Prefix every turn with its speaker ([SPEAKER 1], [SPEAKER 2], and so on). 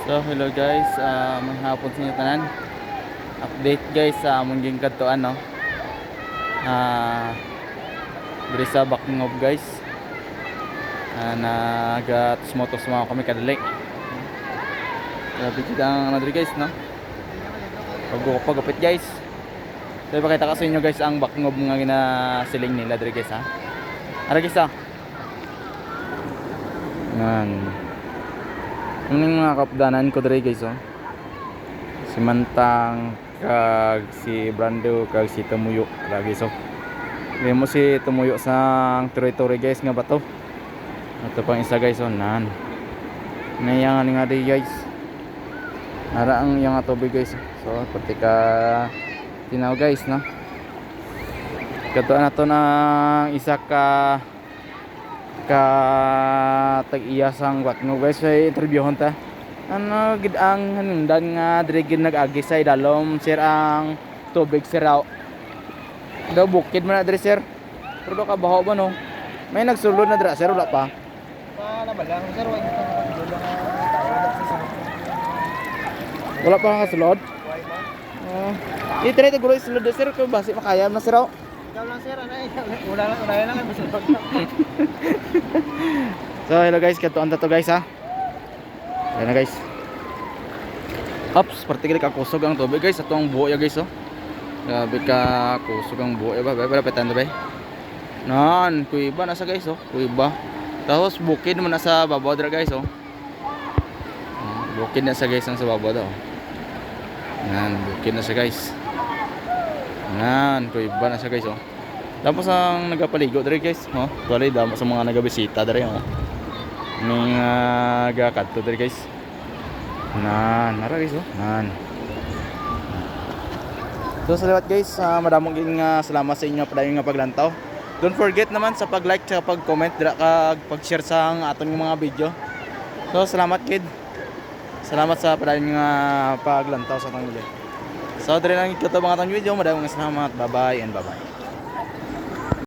[SPEAKER 1] So hello guys, may hapon sa inyo tanan. Update guys sa among gingkadtoan no. Diri sa Bakingov guys. Nagatusmotos mga kami kadali. Grabe kita ang ano diri guys no. Pagupit guys. So ipakita ko sa inyo guys ang Bakingov nga ginasiling nila diri guys ha. Ara guys ha. Nan. Ano yung mga kapdanan ko diri guys oh. Si Mantang kag si Brando kag si Tumuyo lagi so. Dili mo si Tumuyo sang territory guys nga bato. Ito pang isa guys oh nan. Nayang nga di guys. Ara ang yang tubig guys. So pati ka tinaw guys no. Kato na to ng isa ka tag-iyasang Bakingov guys sa interviewon ta. Ano gid ang hanundan nga diri gid nag-agi sa idalom sir ang tubig sir raw. Daw bukid man na diri sir. Pero ka baho ba no? May nagsulod na dira sir wala pa.
[SPEAKER 2] Wala ba lang sir wala pa
[SPEAKER 1] Wala pa nga sulod. I-try to gulo sulod sir kung basi makaya na sir raw.
[SPEAKER 2] Ikaw lang sir anay. Wala lang ang sulod.
[SPEAKER 1] So hello guys, katuan to guys ha. Ayan na guys. Ops, particularly kakusog ang tubig guys. Ito ang buo ya guys oh. Grabe ka kusog ang buo ya ba. Bye petan to ba. Nan, kuiba na sa guys oh. Kuiba. Tapos bukid man na sa babaw dra guys oh. Bukid na sa guys ang sa babaw daw. Nan, bukid na sa guys. Nan, kuiba na sa guys oh. Tapos ang nagapaligo diri guys, oh. Tuloy damo sa mga nagabisita diri oh. Ning gakadto diri guys. Nara guys oh. So salamat guys, madamong ging salamat sa inyo padayon nga paglantaw. Don't forget naman sa pag-like at pag-comment dira kag pag-share sa aton mga video. So salamat kid. Salamat sa padayon nga paglantaw sa atong video. So diri lang ito mga atong video, madamong salamat. Bye-bye and bye-bye.